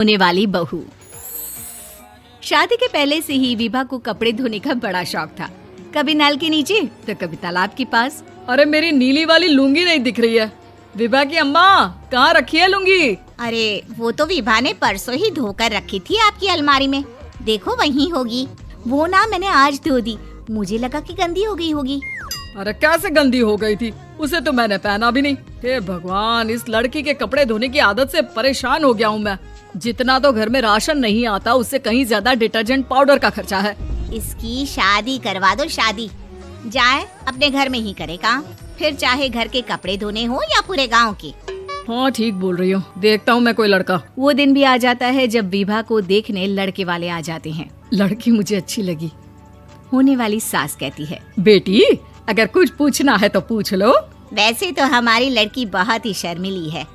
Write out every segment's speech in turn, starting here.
होने वाली बहू। शादी के पहले से ही विभा को कपड़े धोने का बड़ा शौक था। कभी नल के नीचे तो कभी तालाब के पास। अरे मेरी नीली वाली लुंगी नहीं दिख रही है। विभा की अम्मा, कहाँ रखी है लुंगी? अरे वो तो विभा ने परसों ही धोकर रखी थी आपकी अलमारी में। देखो वहीं होगी। वो ना मैंने आज धो दी, मुझे लगा कि गंदी हो गई होगी। अरे कैसे गंदी हो गई थी? उसे तो मैंने पहना भी नहीं। हे भगवान, इस लड़की के कपड़े धोने की आदत से परेशान हो गया हूँ मैं। जितना तो घर में राशन नहीं आता, उससे कहीं ज्यादा डिटर्जेंट पाउडर का खर्चा है। इसकी शादी करवा दो, शादी। जाए अपने घर में ही करे काम, फिर चाहे घर के कपड़े धोने हो या पूरे गांव के। हाँ ठीक बोल रही हो, देखता हूँ मैं कोई लड़का। वो दिन भी आ जाता है जब विभा को देखने लड़के वाले आ जाते हैं। लड़की मुझे अच्छी लगी। होने वाली सास कहती है, बेटी अगर कुछ पूछना है तो पूछ लो। वैसे तो हमारी लड़की बहुत ही शर्मीली है,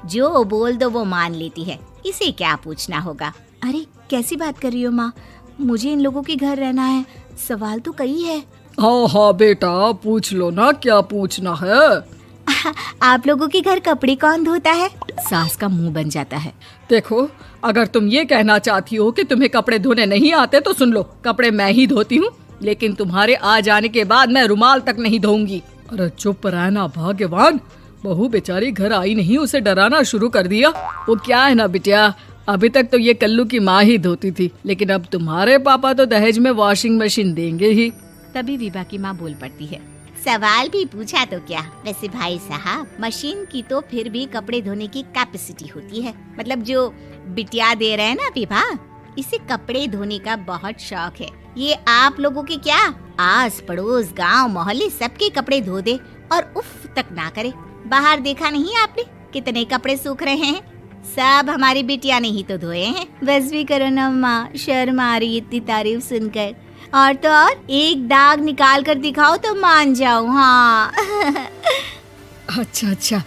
जो बोल दो वो मान लेती है, इसे क्या पूछना होगा। अरे कैसी बात कर रही हो माँ, मुझे इन लोगों के घर रहना है, सवाल तो कई है। हाँ हाँ बेटा, पूछ लो ना, क्या पूछना है। आप लोगों के घर कपड़े कौन धोता है? सास का मुंह बन जाता है। देखो, अगर तुम ये कहना चाहती हो कि तुम्हें कपड़े धोने नहीं आते तो सुन लो, कपड़े मैं ही धोती हूँ, लेकिन तुम्हारे आ जाने के बाद मैं रुमाल तक नहीं धोऊंगी। अरे चुप रहना भाग्यवान, बहू बेचारी घर आई नहीं, उसे डराना शुरू कर दिया। वो क्या है ना बिटिया, अभी तक तो ये कल्लू की माँ ही धोती थी, लेकिन अब तुम्हारे पापा तो दहेज में वॉशिंग मशीन देंगे ही। तभी विभा की माँ बोल पड़ती है, सवाल भी पूछा तो क्या। वैसे भाई साहब, मशीन की तो फिर भी कपड़े धोने की कैपेसिटी होती है। मतलब जो बिटिया दे रहे हैं ना विभा, इसे कपड़े धोने का बहुत शौक है। ये आप लोगों के क्या, आस पड़ोस गांव मोहल्ले सबके कपड़े धो दे और उफ तक ना करे। बाहर देखा नहीं आपने कितने कपड़े सूख रहे हैं? सब हमारी बिटिया ने ही तो धोए हैं। बस भी करो ना माँ, शर्म आ रही इतनी तारीफ सुनकर। और तो और एक दाग निकाल कर दिखाओ तो मान जाऊँ। हाँ अच्छा अच्छा,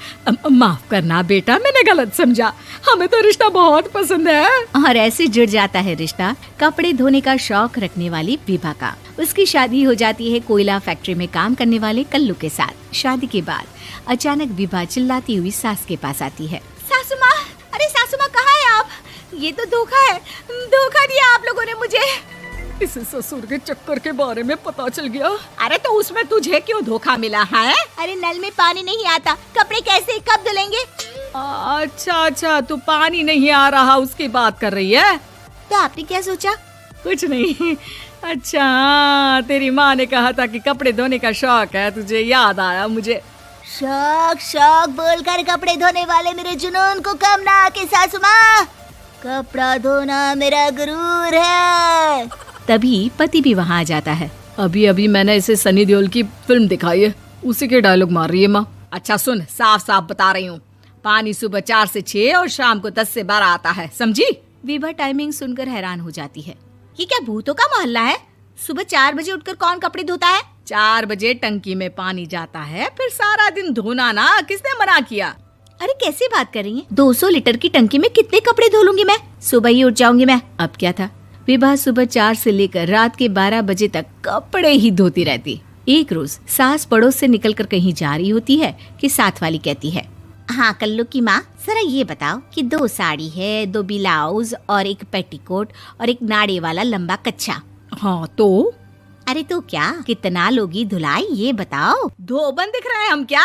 माफ करना बेटा, मैंने गलत समझा। हमें तो रिश्ता बहुत पसंद है। और ऐसे जुड़ जाता है रिश्ता कपड़े धोने का शौक रखने वाली विभा का। उसकी शादी हो जाती है कोयला फैक्ट्री में काम करने वाले कल्लू के साथ। शादी के बाद अचानक विभा चिल्लाती हुई सास के पास आती है। सासू माँ, अरे सासू माँ कहाँ है आप? ये तो धोखा है, धोखा दिया आप लोगों ने मुझे। इसे ससुर के चक्कर के बारे में पता चल गया। अरे तो उसमें तुझे क्यों धोखा मिला है? अरे नल में पानी नहीं आता, कपड़े कैसे कब धुलेंगे? अच्छा अच्छा, तू पानी नहीं आ रहा उसकी बात कर रही है। तो आपने क्या सोचा? कुछ नहीं। अच्छा, तेरी माँ ने कहा था कि कपड़े धोने का शौक है तुझे, याद आया मुझे। शौक शौक बोलकर कपड़े धोने वाले मेरे जुनून को कम ना आके सासू माँ। कपड़ा धोना मेरा गुरूर है। तभी पति भी वहाँ आ जाता है। अभी अभी मैंने इसे सनी देओल की फिल्म दिखाई है, उसी के डायलॉग मार रही है माँ। अच्छा सुन, साफ साफ बता रही हूँ, पानी सुबह 4 से 6 और शाम को 10 से 12 आता है, समझी? विभा टाइमिंग सुनकर हैरान हो जाती है। ये क्या भूतों का मोहल्ला है? सुबह 4 बजे उठकर कौन कपड़े धोता है? 4 बजे टंकी में पानी जाता है, फिर सारा दिन धोना ना, किसने मना किया? अरे कैसी बात कर रही हैं? 200 लीटर की टंकी में कितने कपड़े धो लूंगी मैं? सुबह ही उठ जाऊंगी मैं। अब क्या था, विभा सुबह 4 से लेकर रात के 12 बजे तक कपड़े ही धोती रहती। एक रोज सास पड़ोस से निकलकर कहीं जा रही होती है कि साथ वाली कहती है, हाँ कल्लू की माँ, जरा ये बताओ कि 2 साड़ी है, 2 ब्लाउज और एक पेटीकोट और एक नाड़े वाला लंबा कच्छा। हाँ तो? अरे तो क्या, कितना लोगी धुलाई ये बताओ। धोबन दिख रहे हैं हम क्या?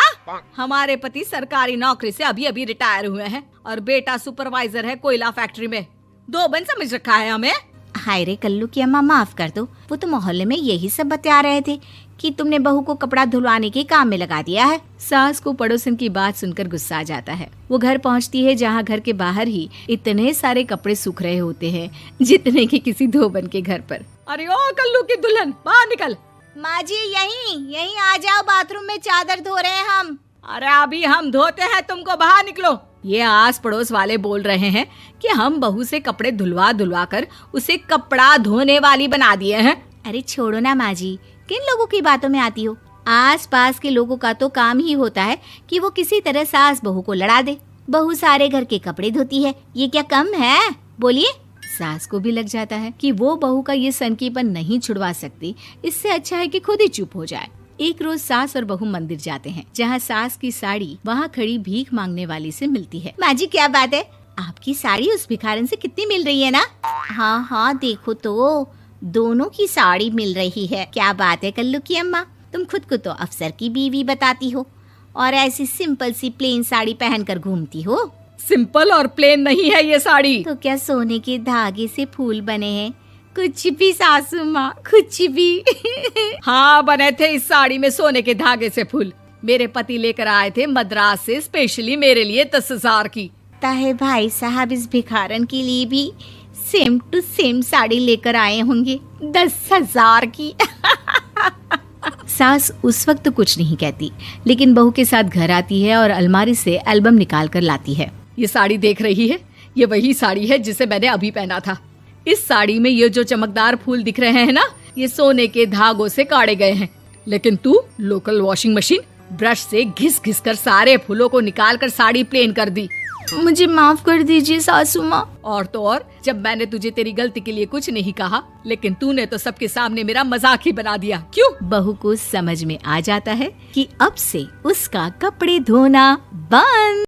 हमारे पति सरकारी नौकरी से अभी अभी रिटायर हुए हैं और बेटा सुपरवाइजर है कोयला फैक्ट्री में। धोबन समझ रखा है हमें। हाय रे कल्लू की अम्मा, माफ कर दो, वो तो मोहल्ले में यही सब बता रहे थे कि तुमने बहू को कपड़ा धुलवाने के काम में लगा दिया है। सास को पड़ोसन की बात सुनकर गुस्सा आ जाता है। वो घर पहुंचती है जहां घर के बाहर ही इतने सारे कपड़े सूख रहे होते हैं जितने कि किसी धोबन के घर पर। अरे ओ कल्लू की दुल्हन, बाहर निकल। माँ जी यहीं आ जाओ, बाथरूम में चादर धो रहे हैं हम। अरे अभी हम धोते हैं, तुमको बाहर निकलो। ये आस पड़ोस वाले बोल रहे हैं कि हम बहू से कपड़े धुलवा धुलवा कर उसे कपड़ा धोने वाली बना दिए हैं। अरे छोड़ो ना माँ जी, किन लोगों की बातों में आती हो? आस पास के लोगों का तो काम ही होता है कि वो किसी तरह सास बहू को लड़ा दे। बहू सारे घर के कपड़े धोती है, ये क्या कम है? बोलिए। सास को भी लग जाता है कि वो बहू का ये सनकीपन नहीं छुड़वा सकती, इससे अच्छा है कि खुद ही चुप हो जाए। एक रोज सास और बहू मंदिर जाते हैं, जहाँ सास की साड़ी वहाँ खड़ी भीख मांगने वाली से मिलती है। माँ जी क्या बात है, आपकी साड़ी उस भिखारन से कितनी मिल रही है ना? हाँ हाँ देखो तो, दोनों की साड़ी मिल रही है। क्या बात है कल्लू की अम्मा, तुम खुद को तो अफसर की बीवी बताती हो और ऐसी सिंपल सी प्लेन साड़ी पहनकर घूमती हो। सिंपल और प्लेन नहीं है ये साड़ी। तो क्या सोने के धागे से फूल बने हैं? कुछ भी सासू माँ, कुछ भी। हाँ, बने थे इस साड़ी में सोने के धागे से फूल। मेरे पति लेकर आए थे मद्रास से स्पेशली मेरे लिए 10,000 की। ताहे भाई साहब इस भिखारन के लिए भी सेम टू सेम साड़ी लेकर आए होंगे 10,000 की। सास उस वक्त तो कुछ नहीं कहती, लेकिन बहू के साथ घर आती है और अलमारी से एल्बम निकाल कर लाती है। ये साड़ी देख रही है, ये वही साड़ी है जिसे मैंने अभी पहना था। इस साड़ी में ये जो चमकदार फूल दिख रहे हैं ना, ये सोने के धागों से काढ़े गए हैं। लेकिन तू लोकल वॉशिंग मशीन ब्रश से घिस घिस कर सारे फूलों को निकाल कर साड़ी प्लेन कर दी। मुझे माफ कर दीजिए सासू माँ। और तो और, जब मैंने तुझे तेरी गलती के लिए कुछ नहीं कहा, लेकिन तूने तो सबके सामने मेरा मजाक ही बना दिया। क्यों? बहू को समझ में आ जाता है कि अब से उसका कपड़े धोना बंद।